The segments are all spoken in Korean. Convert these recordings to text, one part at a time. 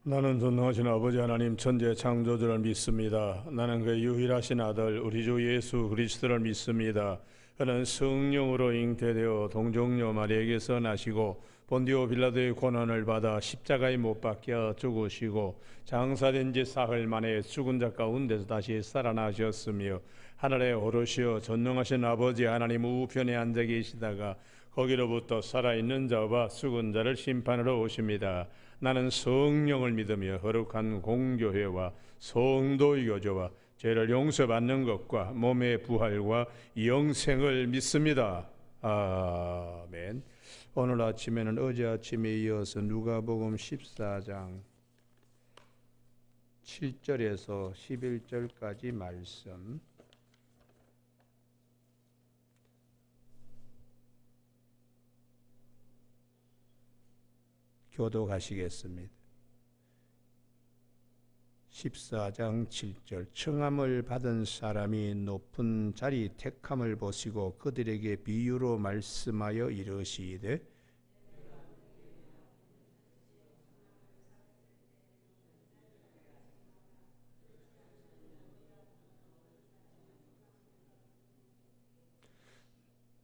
나는 전능하신 아버지 하나님 천재 창조주를 믿습니다. 나는 그 유일하신 아들 우리 주 예수 그리스도를 믿습니다. 그는 성령으로 잉태되어 동정녀 마리에게서 나시고 본디오 빌라도의 고난을 받아 십자가에 못 박혀 죽으시고 장사된 지 사흘 만에 죽은 자 가운데서 다시 살아나셨으며 하늘에 오르시어 전능하신 아버지 하나님 우편에 앉아 계시다가 거기로부터 살아있는 자와 죽은 자를 심판하러 오십니다. 나는 성령을 믿으며 거룩한 공교회와 성도의 교제와 죄를 용서받는 것과 몸의 부활과 영생을 믿습니다. 아멘. 오늘 아침에는 어제 아침에 이어서 누가복음 14장 7절에서 11절까지 말씀 교독하시겠습니다. 14장 7절 청함을 받은 사람이 높은 자리 택함을 보시고 그들에게 비유로 말씀하여 이르시되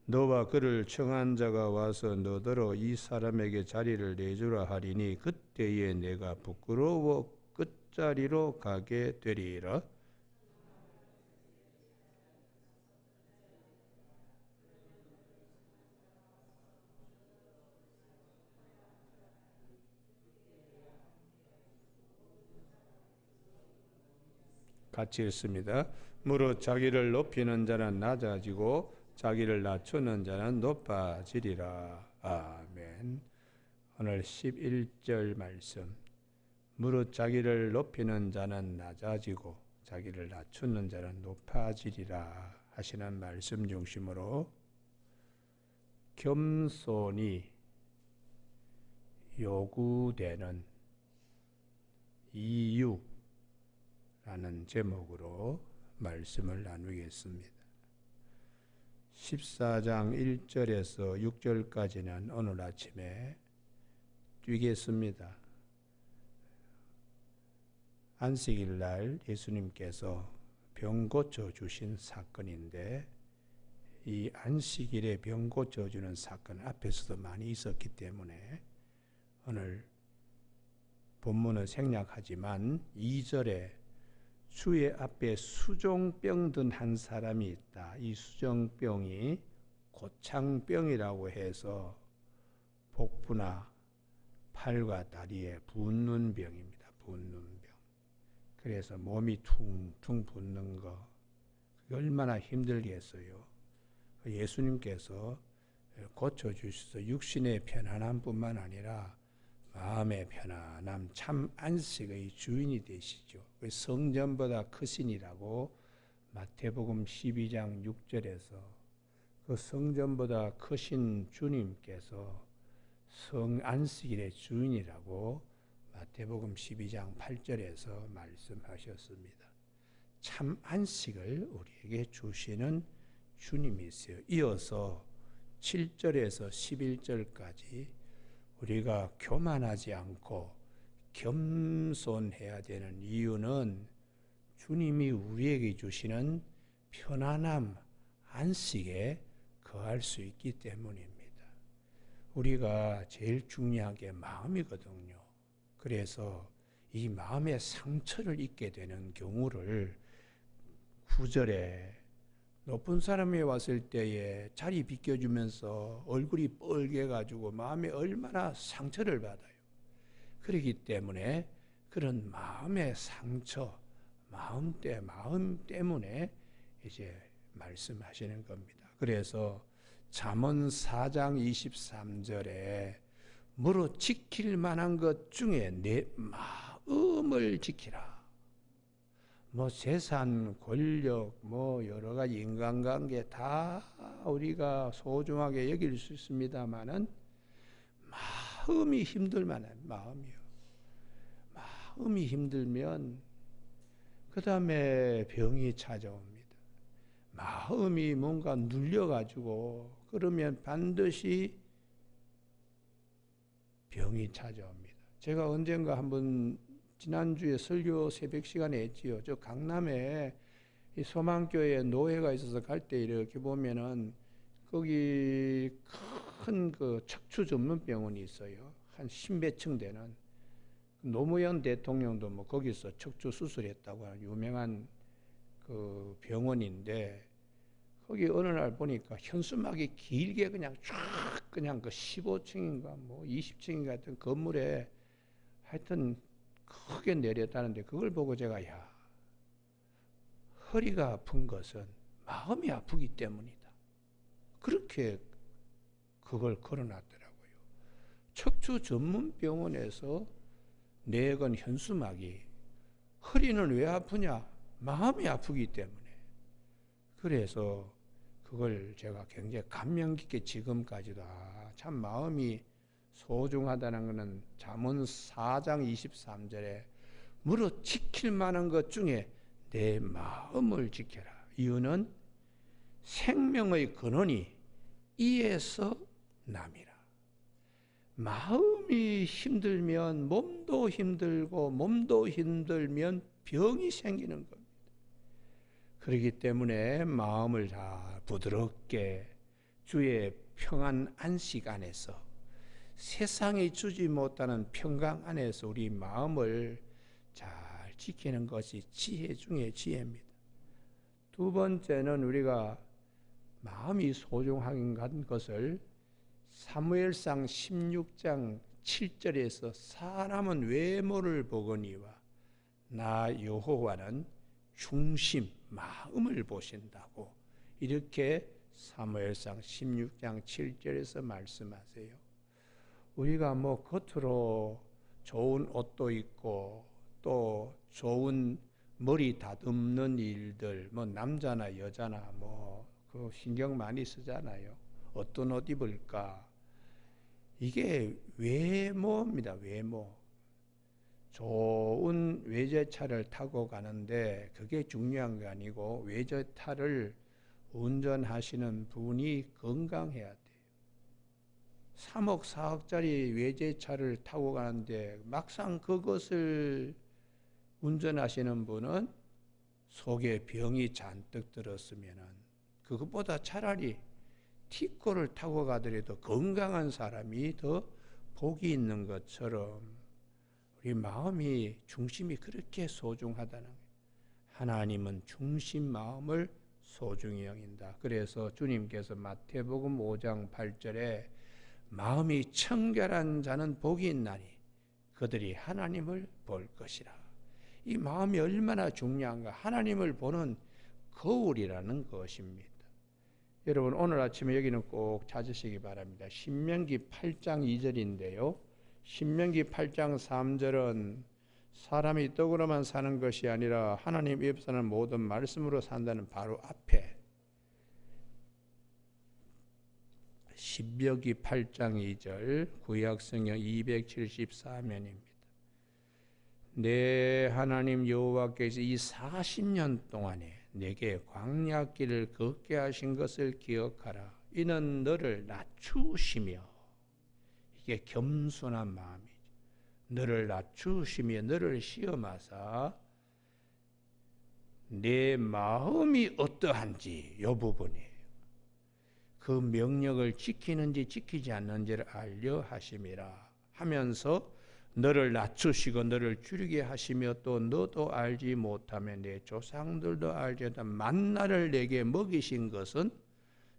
너와 그를 청한 자가 와서 너더러 이 사람에게 자리를 내주라 하리니 그때에 내가 부끄러워 끝자리로 가게 되리라. 같이 읽습니다. 무릇 자기를 높이는 자는 낮아지고 자기를 낮추는 자는 높아지리라. 아멘. 오늘 11절 말씀. 무릇 자기를 높이는 자는 낮아지고 자기를 낮추는 자는 높아지리라 하시는 말씀 중심으로 겸손이 요구되는 이유라는 제목으로 말씀을 나누겠습니다. 14장 1절에서 6절까지는 오늘 아침에 뛰겠습니다. 안식일 날 예수님께서 병 고쳐주신 사건인데 이 안식일에 병 고쳐주는 사건 앞에서도 많이 있었기 때문에 오늘 본문을 생략하지만 2절에 주의 앞에 수종병 든 한 사람이 있다. 이 수종병이 고창병이라고 해서 복부나 팔과 다리에 붓는 병입니다. 붓는 병. 그래서 몸이 퉁퉁 붓는 거 그게 얼마나 힘들겠어요. 예수님께서 고쳐주셔서 육신의 편안함뿐만 아니라 마음의 편안함, 참 안식의 주인이 되시죠. 성전보다 크시니라고 마태복음 12장 6절에서 그 성전보다 크신 주님께서 안식일의 주인이라고 마태복음 12장 8절에서 말씀하셨습니다. 참 안식을 우리에게 주시는 주님이세요. 이어서 7절에서 11절까지 우리가 교만하지 않고 겸손해야 되는 이유는 주님이 우리에게 주시는 편안함, 안식에 거할 수 있기 때문입니다. 우리가 제일 중요한 게 마음이거든요. 그래서 이 마음의 상처를 입게 되는 경우를 9절에 높은 사람이 왔을 때에 자리 비켜주면서 얼굴이 뻘개가지고 마음에 얼마나 상처를 받아요. 그렇기 때문에 그런 마음의 상처, 마음 때문에 이제 말씀하시는 겁니다. 그래서 잠언 4장 23절에 무릇 지킬 만한 것 중에 내 마음을 지키라. 재산, 권력, 여러 가지 인간관계 다 우리가 소중하게 여길 수 있습니다만은 마음이 힘들 만한 마음이요. 마음이 힘들면 그 다음에 병이 찾아옵니다. 마음이 뭔가 눌려가지고 그러면 반드시 병이 찾아옵니다. 제가 언젠가 한번 지난주에 설교 새벽 시간에 했지요. 저 강남에 이 소망교회에 노회가 있어서 갈 때 이렇게 보면은 거기 큰 그 척추 전문 병원이 있어요. 한 10몇 층 되는. 노무현 대통령도 뭐 거기서 척추 수술했다고 하는 유명한 그 병원인데, 거기 어느 날 보니까 현수막이 길게 그냥 쫙 그냥 그 15층인가 뭐 20층인가 하여튼 건물에 하여튼 크게 내렸다는데, 그걸 보고 제가 허리가 아픈 것은 마음이 아프기 때문이다. 그렇게 그걸 걸어놨더라고요. 척추 전문 병원에서 내건 현수막이 허리는 왜 아프냐? 마음이 아프기 때문에. 그래서 그걸 제가 굉장히 감명 깊게 지금까지도 참 마음이 소중하다는 것은 잠언 4장 23절에 무릇 지킬 만한 것 중에 내 마음을 지켜라. 이유는 생명의 근원이 이에서 남이라. 마음이 힘들면 몸도 힘들고 몸도 힘들면 병이 생기는 겁니다. 그렇기 때문에 마음을 다 부드럽게 주의 평안 안식 안에서, 세상이 주지 못하는 평강 안에서 우리 마음을 잘 지키는 것이 지혜 중에 지혜입니다. 두 번째는 우리가 마음이 소중한 것을 사무엘상 16장 7절에서 사람은 외모를 보거니와 나 여호와는 중심, 마음을 보신다고 이렇게 사무엘상 16장 7절에서 말씀하세요. 우리가 뭐 겉으로 좋은 옷도 입고 또 좋은 머리 다듬는 일들, 뭐 남자나 여자나 뭐 그 신경 많이 쓰잖아요. 어떤 옷 입을까? 이게 외모입니다. 외모. 좋은 외제차를 타고 가는데 그게 중요한 게 아니고, 외제차를 운전하시는 분이 건강해야 돼요. 3억 4억짜리 외제차를 타고 가는데 막상 그것을 운전하시는 분은 속에 병이 잔뜩 들었으면은, 그것보다 차라리 티코를 타고 가더라도 건강한 사람이 더 복이 있는 것처럼 우리 마음이, 중심이 그렇게 소중하다는 거예요. 하나님은 중심 마음을 소중히 여긴다. 그래서 주님께서 마태복음 5장 8절에 마음이 청결한 자는 복이 있나니 그들이 하나님을 볼 것이라. 이 마음이 얼마나 중요한가. 하나님을 보는 거울이라는 것입니다. 여러분, 오늘 아침에 여기는 꼭 찾으시기 바랍니다. 신명기 8장 2절인데요. 신명기 8장 3절은 사람이 떡으로만 사는 것이 아니라 하나님 입에서는 모든 말씀으로 산다는 바로 앞에, 신명기 8장 2절 구약성경 274면입니다. 내 하나님 여호와께서 이 40년 동안에 내게 광야길을 걷게 하신 것을 기억하라. 이는 너를 낮추시며, 이게 겸손한 마음이죠. 너를 낮추시며 너를 시험하사 내 마음이 어떠한지, 이 부분이에요. 그 명령을 지키는지 지키지 않는지를 알려 하심이라 하면서 너를 낮추시고 너를 줄이게 하시며 또 너도 알지 못하며 내 조상들도 알지 못한 만나를 내게 먹이신 것은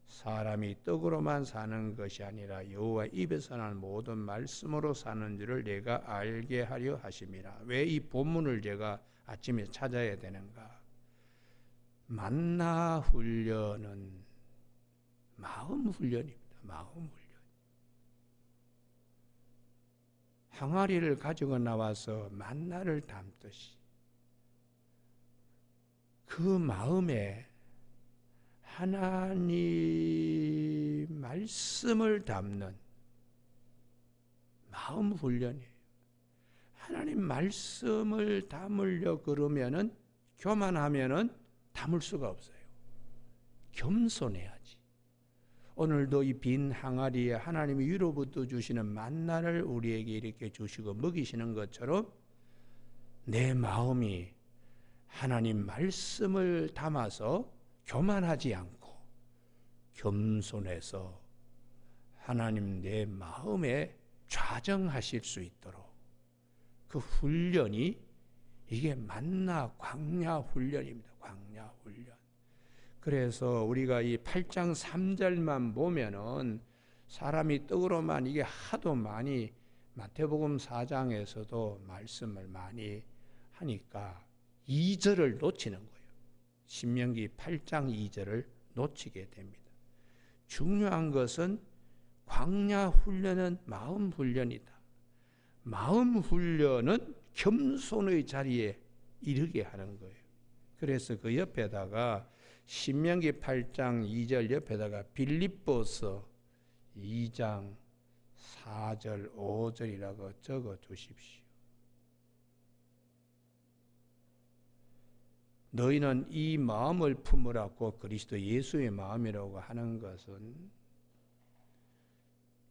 사람이 떡으로만 사는 것이 아니라 여호와 입에서 나는 모든 말씀으로 사는 줄을 내가 알게 하려 하심이라. 왜 이 본문을 제가 아침에 찾아야 되는가? 만나 훈련은 마음 훈련입니다. 마음 훈련. 항아리를 가지고 나와서 만나를 담듯이 그 마음에 하나님 말씀을 담는 마음 훈련이에요. 하나님 말씀을 담으려 그러면은, 교만하면은 담을 수가 없어요. 겸손해야지. 오늘도 이 빈 항아리에 하나님이 위로부터 주시는 만나를 우리에게 이렇게 주시고 먹이시는 것처럼 내 마음이 하나님 말씀을 담아서 교만하지 않고 겸손해서 하나님 내 마음에 좌정하실 수 있도록 그 훈련이 이게 만나 광야 훈련입니다. 광야 훈련. 그래서 우리가 이 8장 3절만 보면은 사람이 떡으로만 이게 하도 많이 마태복음 4장에서도 말씀을 많이 하니까 2절을 놓치는 거예요. 신명기 8장 2절을 놓치게 됩니다. 중요한 것은 광야 훈련은 마음 훈련이다. 마음 훈련은 겸손의 자리에 이르게 하는 거예요. 그래서 그 옆에다가 신명기 8장 2절 옆에다가 빌립보서 2장 4절 5절이라고 적어 두십시오. 너희는 이 마음을 품으라고 그리스도 예수의 마음이라고 하는 것은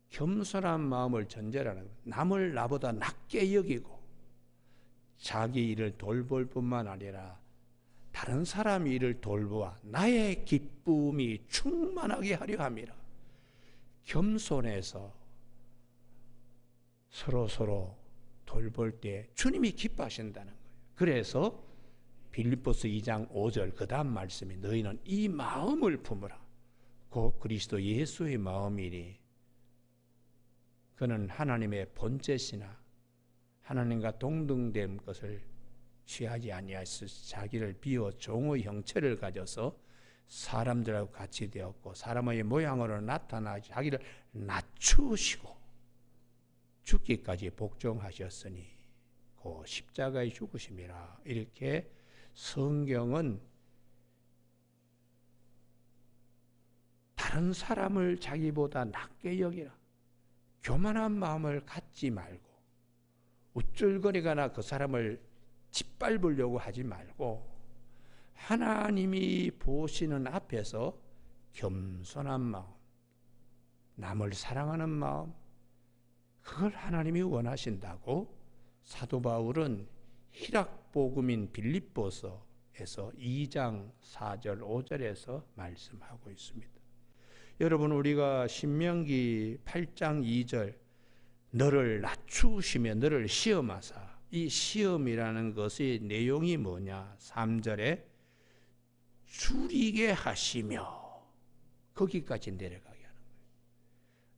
겸손한 마음을 전제라는 거예요. 남을 나보다 낮게 여기고 자기 일을 돌볼 뿐만 아니라 다른 사람 일을 돌보아 나의 기쁨이 충만하게 하려 함이라. 겸손해서 서로 돌볼 때 주님이 기뻐하신다는 거예요. 그래서 빌립보서 2장 5절 그 다음 말씀이 너희는 이 마음을 품으라. 곧 그리스도 예수의 마음이니 그는 하나님의 본체시나 하나님과 동등된 것을 취하지 아니하여서 자기를 비워 종의 형체를 가져서 사람들하고 같이 되었고 사람의 모양으로 나타나 자기를 낮추시고 죽기까지 복종하셨으니 그 십자가의 죽으심이라. 이렇게 성경은 다른 사람을 자기보다 낮게 여기라. 교만한 마음을 갖지 말고 우쭐거리거나 그 사람을 짓밟으려고 하지 말고 하나님이 보시는 앞에서 겸손한 마음, 남을 사랑하는 마음, 그걸 하나님이 원하신다고 사도 바울은 희락복음인 빌립보서에서 2장 4절 5절에서 말씀하고 있습니다. 여러분, 우리가 신명기 8장 2절 너를 낮추시며 너를 시험하사, 이 시험이라는 것의 내용이 뭐냐? 3절에 줄이게 하시며, 거기까지 내려가게 하는 거예요.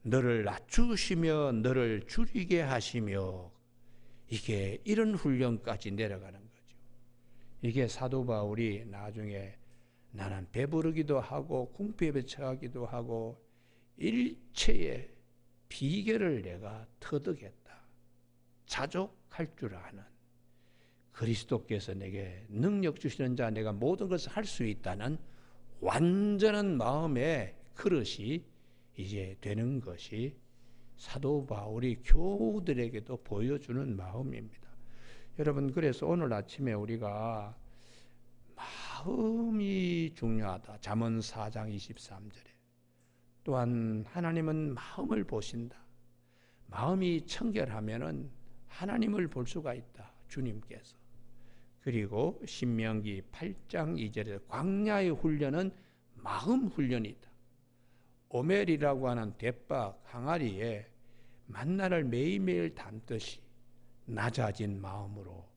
너를 낮추시며 너를 줄이게 하시며, 이게 이런 훈련까지 내려가는 거죠. 이게 사도 바울이 나중에 나는 배부르기도 하고 궁핍에 처하기도 하고 일체의 비결을 내가 터득했다. 자족할 줄 아는 그리스도께서 내게 능력 주시는 자 내가 모든 것을 할 수 있다는 완전한 마음의 그릇이 이제 되는 것이 사도 바울이 교우들에게도 보여주는 마음입니다. 여러분, 그래서 오늘 아침에 우리가 마음이 중요하다. 잠언 4장 23절에 또한 하나님은 마음을 보신다. 마음이 청결하면은 하나님을 볼 수가 있다. 주님께서. 그리고 신명기 8장 2절에 광야의 훈련은 마음 훈련이다. 오멜이라고 하는 대박 항아리에 만나를 매일매일 담듯이 낮아진 마음으로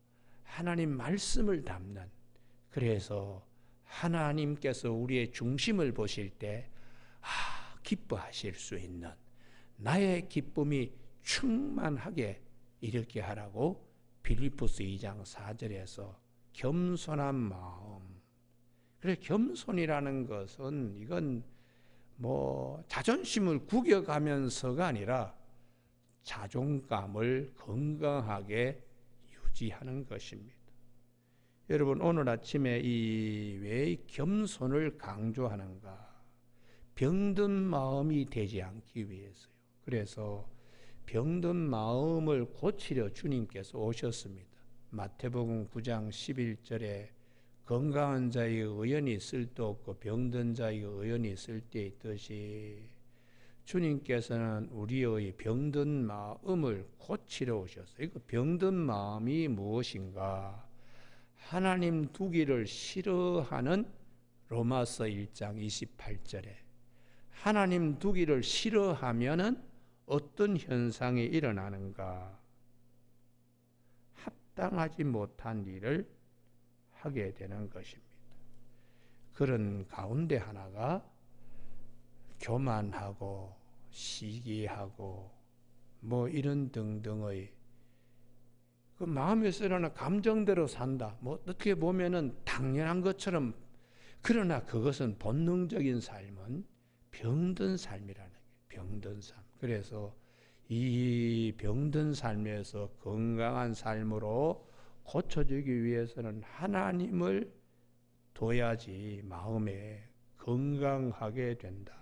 하나님 말씀을 담는, 그래서 하나님께서 우리의 중심을 보실 때 기뻐하실 수 있는 나의 기쁨이 충만하게 이렇게 하라고 빌립보서 2장 4절에서 겸손한 마음. 그래, 겸손이라는 것은 이건 뭐 자존심을 구겨가면서가 아니라 자존감을 건강하게 유지하는 것입니다. 여러분, 오늘 아침에 이 왜 겸손을 강조하는가? 병든 마음이 되지 않기 위해서요. 그래서 병든 마음을 고치려 주님께서 오셨습니다. 마태복음 9장 11절에 건강한 자의 의연이 쓸데없고 병든 자의 의연이 쓸데 있듯이 주님께서는 우리의 병든 마음을 고치러 오셨어요. 그 병든 마음이 무엇인가? 하나님 두기를 싫어하는 로마서 1장 28절에 하나님 두기를 싫어하면은 어떤 현상이 일어나는가? 합당하지 못한 일을 하게 되는 것입니다. 그런 가운데 하나가 교만하고 시기하고 뭐 이런 등등의 그 마음에 쓰려는 감정대로 산다. 뭐 어떻게 보면은 당연한 것처럼, 그러나 그것은 본능적인 삶은 병든 삶이라는 거예요. 병든 삶. 그래서 이 병든 삶에서 건강한 삶으로 고쳐지기 위해서는 하나님을 둬야지 마음에 건강하게 된다.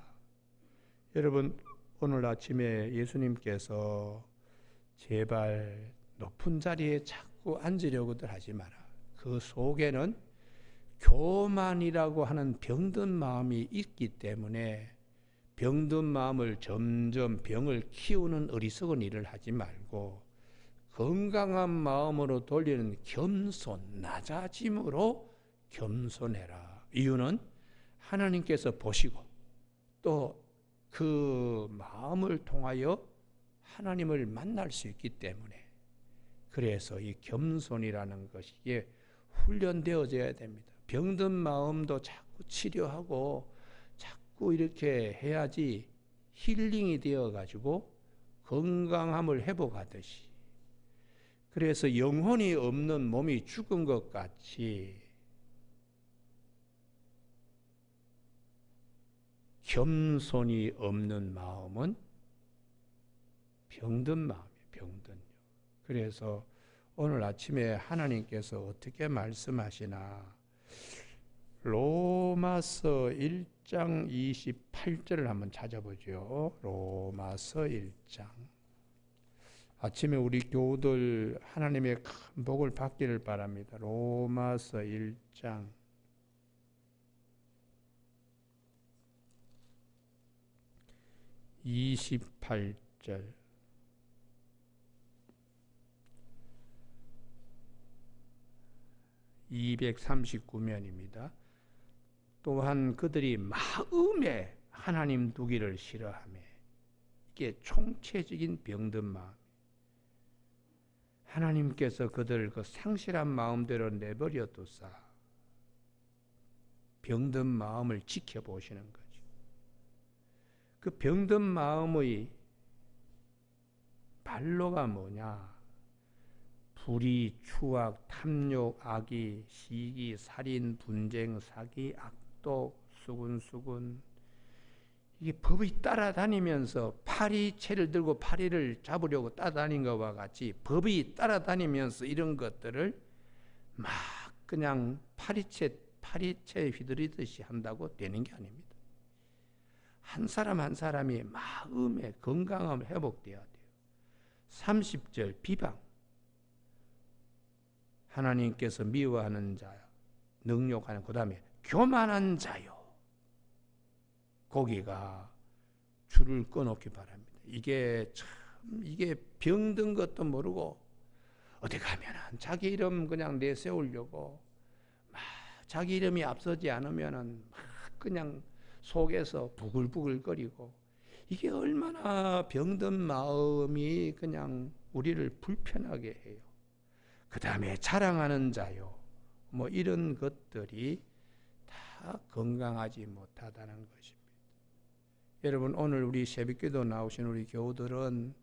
여러분, 오늘 아침에 예수님께서 제발 높은 자리에 자꾸 앉으려고들 하지 마라. 그 속에는 교만이라고 하는 병든 마음이 있기 때문에 병든 마음을 점점 병을 키우는 어리석은 일을 하지 말고 건강한 마음으로 돌리는 겸손, 낮아짐으로 겸손해라. 이유는 하나님께서 보시고 또 그 마음을 통하여 하나님을 만날 수 있기 때문에, 그래서 이 겸손이라는 것이 훈련되어져야 됩니다. 병든 마음도 자꾸 치료하고 자꾸 이렇게 해야지 힐링이 되어가지고 건강함을 회복하듯이, 그래서 영혼이 없는 몸이 죽은 것 같이 겸손이 없는 마음은 병든 마음이에요. 병든. 그래서 오늘 아침에 하나님께서 어떻게 말씀하시나, 로마서 1장 28절을 한번 찾아보죠. 로마서 1장. 아침에 우리 교우들 하나님의 큰 복을 받기를 바랍니다. 로마서 1장 28절. (239면입니다) 또한 그들이 마음에 하나님 두기를 싫어하며, 이게 총체적인 병든 마음, 하나님께서 그들을 그 상실한 마음대로 내버려 두사 병든 마음을 지켜보시는 거죠. 그 병든 마음의 반로가 뭐냐? 불의, 추악, 탐욕, 악의, 시기, 살인, 분쟁, 사기, 악독, 수군수군. 이게 법이 따라다니면서 파리채를 들고 파리를 잡으려고 따라다닌 것과 같이 법이 따라다니면서 이런 것들을 막 그냥 파리채 휘두르듯이 한다고 되는 게 아닙니다. 한 사람 한 사람이 마음의 건강함을 회복되어야 돼요. 30절 비방. 하나님께서 미워하는 자요, 능욕하는, 그 다음에 교만한 자요, 거기가 줄을 꺼놓기 바랍니다. 이게 병든 것도 모르고 어디 가면은 자기 이름 그냥 내세우려고 막 자기 이름이 앞서지 않으면은 막 그냥 속에서 부글부글거리고, 이게 얼마나 병든 마음이 그냥 우리를 불편하게 해요. 그 다음에 자랑하는 자요, 뭐 이런 것들이 다 건강하지 못하다는 것입니다. 여러분, 오늘 우리 새벽기도 나오신 우리 교우들은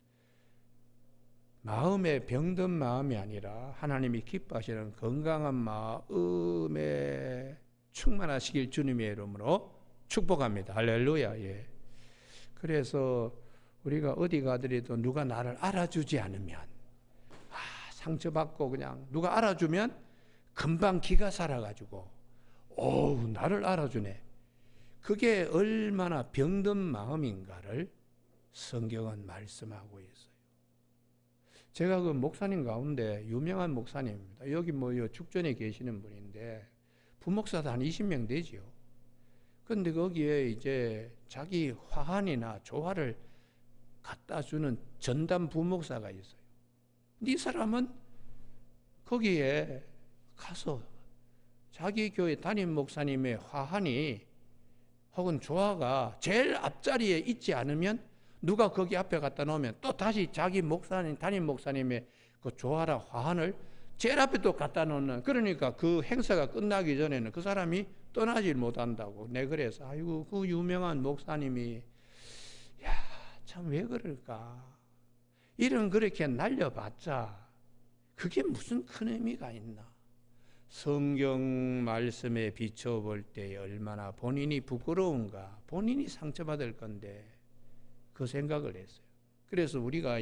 마음에 병든 마음이 아니라 하나님이 기뻐하시는 건강한 마음에 충만하시길 주님의 이름으로 축복합니다. 할렐루야. 예. 그래서 우리가 어디 가더라도 누가 나를 알아주지 않으면, 상처받고 그냥 누가 알아주면 금방 기가 살아가지고 나를 알아주네. 그게 얼마나 병든 마음인가를 성경은 말씀하고 있어요. 제가 그 목사님 가운데 유명한 목사님입니다. 여기 뭐 축전에 계시는 분인데 부목사도 한 20명 되지요. 근데 거기에 이제 자기 화환이나 조화를 갖다 주는 전담 부목사가 있어요. 이 사람은 거기에 가서 자기 교회 담임 목사님의 화환이 혹은 조화가 제일 앞자리에 있지 않으면 누가 거기 앞에 갖다 놓으면 또 다시 자기 목사님, 담임 목사님의 그 조화라 화환을 제일 앞에 또 갖다 놓는, 그러니까 그 행사가 끝나기 전에는 그 사람이 떠나질 못한다고. 내 그래서 아이고 그 유명한 목사님이 야, 참 왜 그럴까? 이런 그렇게 날려봤자 그게 무슨 큰 의미가 있나? 성경 말씀에 비춰볼 때 얼마나 본인이 부끄러운가, 본인이 상처받을 건데 그 생각을 했어요. 그래서 우리가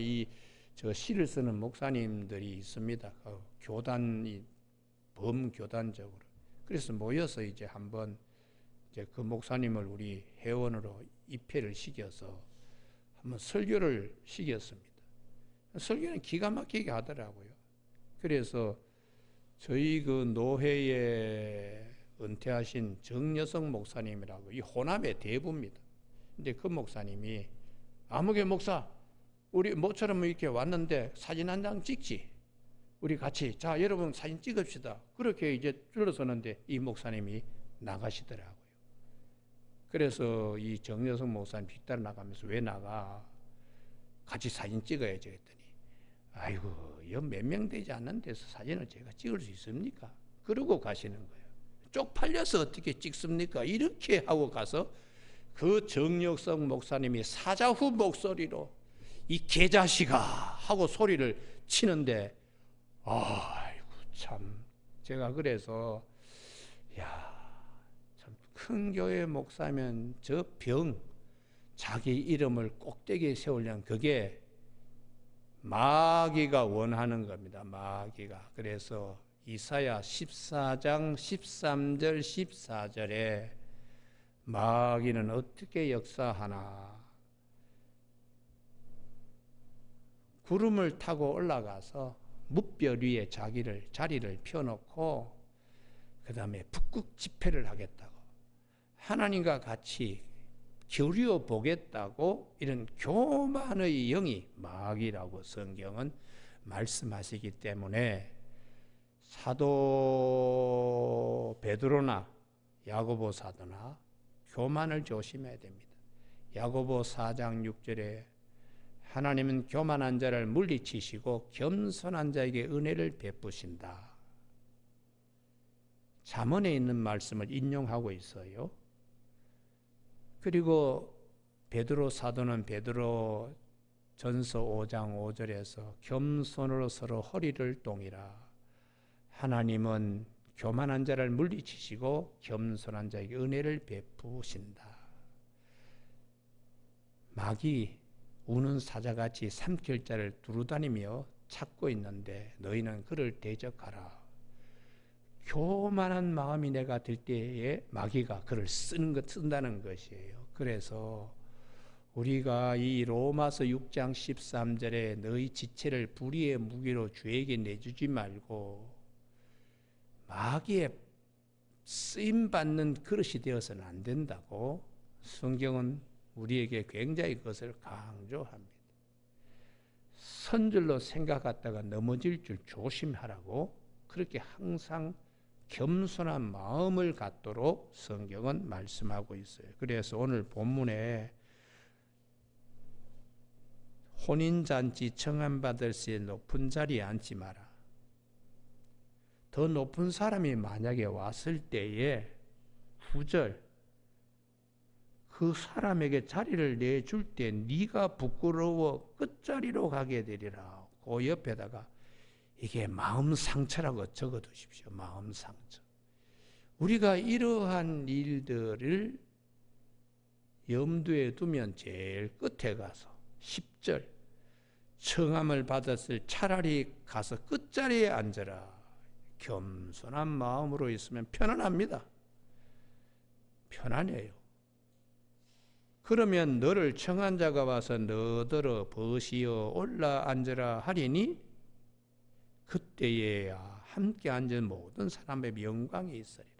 저 시를 쓰는 목사님들이 있습니다. 교단이 범교단적으로. 그래서 모여서 이제 한번 이제 그 목사님을 우리 회원으로 입회를 시켜서 한번 설교를 시켰습니다. 설교는 기가 막히게 하더라고요. 그래서 저희 그 노회에 은퇴하신 정여성 목사님이라고 이 호남의 대부입니다. 근데 그 목사님이 아무개 목사, 우리 모처럼 이렇게 왔는데 사진 한 장 찍지. 우리 같이 자 여러분 사진 찍읍시다. 그렇게 이제 줄어서는데 이 목사님이 나가시더라고요. 그래서 이 정여성 목사님 뒤따라 나가면서 왜 나가? 같이 사진 찍어야지 했더니 아이고 여 몇 명 되지 않는 데서 사진을 제가 찍을 수 있습니까? 그러고 가시는 거예요. 쪽팔려서 어떻게 찍습니까? 이렇게 하고 가서 그 정여성 목사님이 사자후 목소리로 이 개자식아 하고 소리를 치는데 아이고 참 제가 그래서 야 참 큰 교회 목사면 저 병 자기 이름을 꼭대기에 세우려면 그게 마귀가 원하는 겁니다. 마귀가. 그래서 이사야 14장 13절 14절에 마귀는 어떻게 역사하나? 구름을 타고 올라가서 뭇별 위에 자리를 펴놓고 그 다음에 북극 집회를 하겠다고, 하나님과 같이 교류어 보겠다고 이런 교만의 영이 마귀라고 성경은 말씀하시기 때문에 사도 베드로나 야고보 사도나 교만을 조심해야 됩니다. 야고보 4장 6절에 하나님은 교만한 자를 물리치시고 겸손한 자에게 은혜를 베푸신다. 잠언에 있는 말씀을 인용하고 있어요. 그리고 베드로 사도는 베드로 전서 5장 5절에서 겸손으로 서로 허리를 동이라. 하나님은 교만한 자를 물리치시고 겸손한 자에게 은혜를 베푸신다. 마귀 우는 사자같이 삼킬자를 두루다니며 찾고 있는데 너희는 그를 대적하라. 교만한 마음이 내가 들 때에 마귀가 그를 쓴다는 것이에요. 그래서 우리가 이 로마서 6장 13절에 너희 지체를 불의의 무기로 주에게 내주지 말고 마귀의 쓰임받는 그릇이 되어서는 안 된다고 성경은 우리에게 굉장히 그것을 강조합니다. 선줄로 생각하다가 넘어질 줄 조심하라고 그렇게 항상 겸손한 마음을 갖도록 성경은 말씀하고 있어요. 그래서 오늘 본문에 혼인잔치 청함받을 새 높은 자리에 앉지 마라. 더 높은 사람이 만약에 왔을 때에 9절 그 사람에게 자리를 내줄 때 네가 부끄러워 끝자리로 가게 되리라. 그 옆에다가 이게 마음 상처라고 적어두십시오. 마음 상처. 우리가 이러한 일들을 염두에 두면 제일 끝에 가서 10절 청함을 받았을 차라리 가서 끝자리에 앉아라. 겸손한 마음으로 있으면 편안합니다. 편안해요. 그러면 너를 청한 자가 와서 너더러 벗이어 올라 앉으라 하리니 그때에야 함께 앉은 모든 사람의 영광이 있으리라.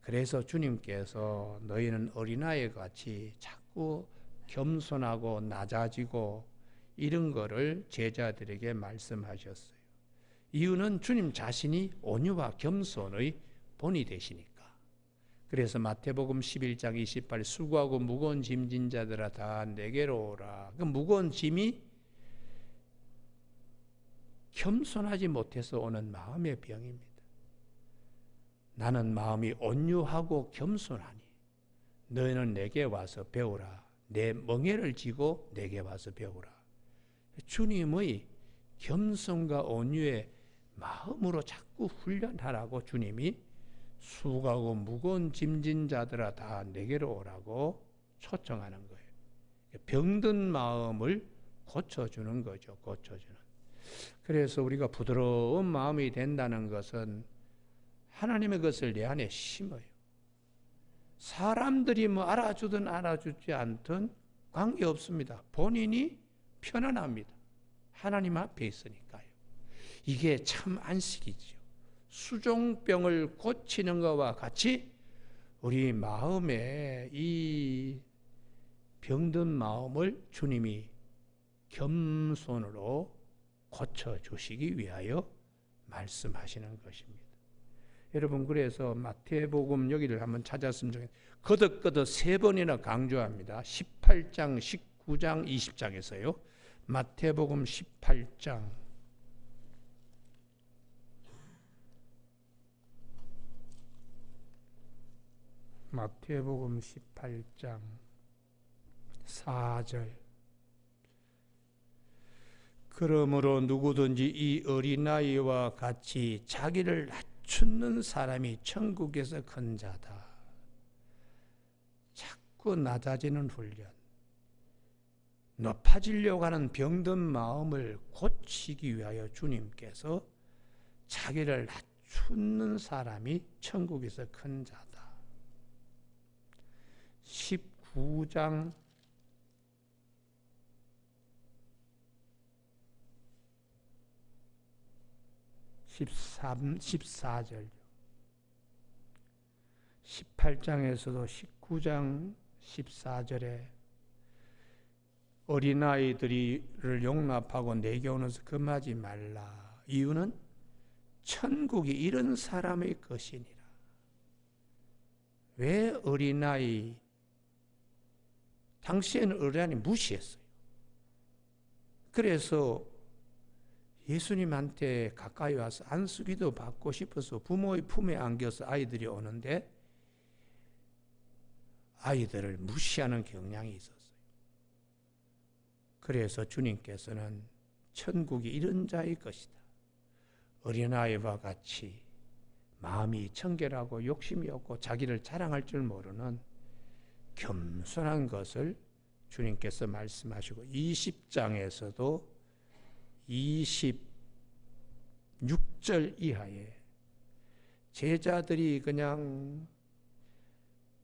그래서 주님께서 너희는 어린아이 같이 자꾸 겸손하고 낮아지고 이런 거를 제자들에게 말씀하셨어요. 이유는 주님 자신이 온유와 겸손의 본이 되시니까. 그래서 마태복음 11장 28 수고하고 무거운 짐진 자들아 다 내게로 오라. 그 무거운 짐이 겸손하지 못해서 오는 마음의 병입니다. 나는 마음이 온유하고 겸손하니 너희는 내게 와서 배우라. 내 멍에를 지고 내게 와서 배우라. 주님의 겸손과 온유의 마음으로 자꾸 훈련하라고 주님이 수고하고 무거운 짐진 자들아 다 내게로 오라고 초청하는 거예요. 병든 마음을 고쳐주는 거죠. 고쳐주는. 그래서 우리가 부드러운 마음이 된다는 것은 하나님의 것을 내 안에 심어요. 사람들이 뭐 알아주든 알아주지 않든 관계없습니다. 본인이 편안합니다. 하나님 앞에 있으니까요. 이게 참 안식이죠. 수종병을 고치는 것과 같이 우리 마음에 이 병든 마음을 주님이 겸손으로 고쳐주시기 위하여 말씀하시는 것입니다. 여러분, 그래서 마태복음 여기를 한번 찾았으면 좋겠어요. 거듭거듭 3번이나 강조합니다. 18장, 19장, 20장에서요. 마태복음 18장 마태복음 18장 4절 그러므로 누구든지 이 어린아이와 같이 자기를 낮추는 사람이 천국에서 큰 자다. 자꾸 낮아지는 훈련, 높아지려고 하는 병든 마음을 고치기 위하여 주님께서 자기를 낮추는 사람이 천국에서 큰 자다. 19장 14절 18장에서도 19장 14절에 어린아이들을 용납하고 내게 오면서 금하지 말라. 이유는 천국이 이런 사람의 것이니라. 왜 어린아이? 당시에는 어린아이 무시했어요. 그래서 예수님한테 가까이 와서 안수기도 받고 싶어서 부모의 품에 안겨서 아이들이 오는데 아이들을 무시하는 경향이 있었어요. 그래서 주님께서는 천국이 이런 자의 것이다. 어린아이와 같이 마음이 청결하고 욕심이 없고 자기를 자랑할 줄 모르는 겸손한 것을 주님께서 말씀하시고 20장에서도 26절 이하에 제자들이 그냥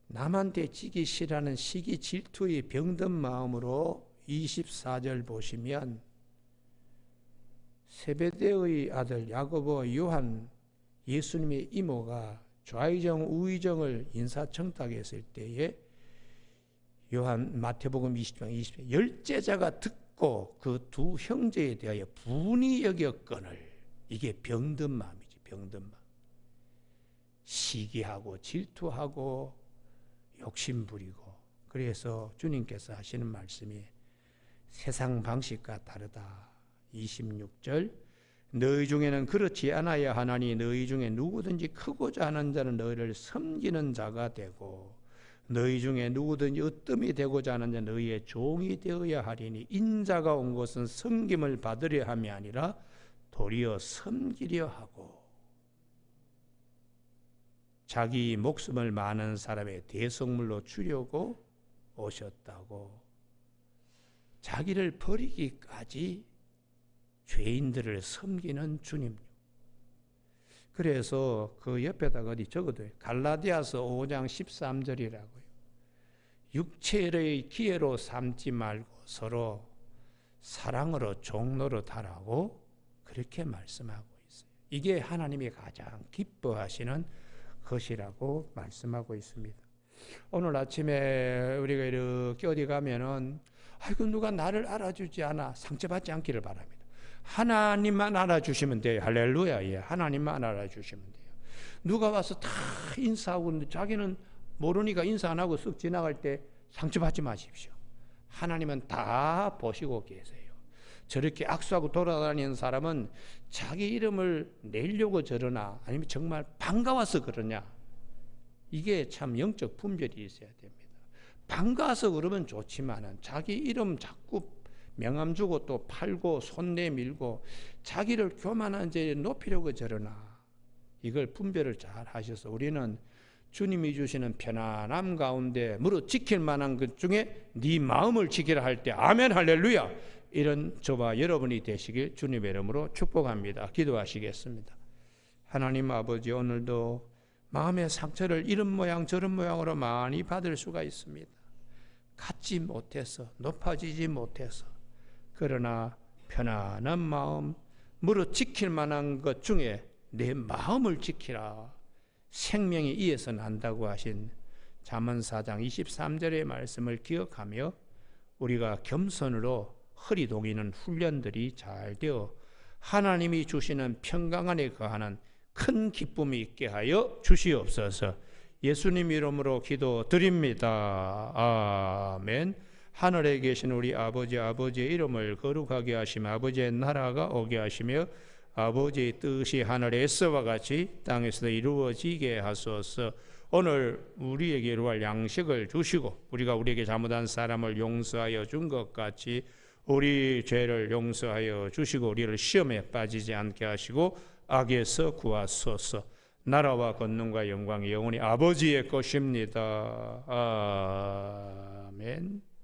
남한테 지기 싫어하는 시기 질투의 병든 마음으로 24절 보시면 세베대의 아들 야고보와 요한 예수님의 이모가 좌의정 우의정을 인사청탁했을 때에 요한 마태복음 20장 20절 열제자가 듣고 그 두 형제에 대하여 분이 여겼거늘. 이게 병든 마음이지. 병든 마음. 시기하고 질투하고 욕심 부리고. 그래서 주님께서 하시는 말씀이 세상 방식과 다르다. 26절 너희 중에는 그렇지 않아야 하나니 너희 중에 누구든지 크고자 하는 자는 너희를 섬기는 자가 되고 너희 중에 누구든지 으뜸이 되고자 하는 자는 너희의 종이 되어야 하리니 인자가 온 것은 섬김을 받으려 함이 아니라 도리어 섬기려 하고 자기 목숨을 많은 사람의 대속물로 주려고 오셨다고. 자기를 버리기까지 죄인들을 섬기는 주님. 그래서 그 옆에다가 어디 적어둬요. 갈라디아서 5장 13절이라고요. 육체의 기회로 삼지 말고 서로 사랑으로 종노릇하라고 그렇게 말씀하고 있어요. 이게 하나님이 가장 기뻐하시는 것이라고 말씀하고 있습니다. 오늘 아침에 우리가 이렇게 어디 가면은 아이고 누가 나를 알아주지 않아 상처받지 않기를 바랍니다. 하나님만 알아주시면 돼요. 할렐루야. 예. 하나님만 알아주시면 돼요. 누가 와서 다 인사하고 있는데 자기는 모르니까 인사 안 하고 쓱 지나갈 때 상처받지 마십시오. 하나님은 다 보시고 계세요. 저렇게 악수하고 돌아다니는 사람은 자기 이름을 내려고 저러나 아니면 정말 반가워서 그러냐, 이게 참 영적 분별이 있어야 됩니다. 반가워서 그러면 좋지만은 자기 이름 자꾸 명함 주고 또 팔고 손 내밀고 자기를 교만한 죄에 높이려고 저러나, 이걸 분별을 잘 하셔서 우리는 주님이 주시는 편안함 가운데 무릇 지킬 만한 것 중에 네 마음을 지키라 할 때 아멘 할렐루야, 이런 저와 여러분이 되시길 주님의 이름으로 축복합니다. 기도하시겠습니다. 하나님 아버지, 오늘도 마음의 상처를 이런 모양 저런 모양으로 많이 받을 수가 있습니다. 갖지 못해서, 높아지지 못해서. 그러나 편안한 마음, 무릇 지킬 만한 것 중에 내 마음을 지키라. 생명이 이에서 난다고 하신 잠언 4장 23절의 말씀을 기억하며 우리가 겸손으로 허리 동이는 훈련들이 잘 되어 하나님이 주시는 평강 안에 거하는 큰 기쁨이 있게 하여 주시옵소서. 예수님 이름으로 기도드립니다. 아멘. 하늘에 계신 우리 아버지, 아버지의 이름을 거룩하게 하시며 아버지의 나라가 오게 하시며 아버지의 뜻이 하늘에서와 같이 땅에서도 이루어지게 하소서. 오늘 우리에게 이루할 양식을 주시고 우리가 우리에게 잘못한 사람을 용서하여 준 것 같이 우리 죄를 용서하여 주시고 우리를 시험에 빠지지 않게 하시고 악에서 구하소서. 나라와 권능과 영광이 영원히 아버지의 것입니다. 아멘.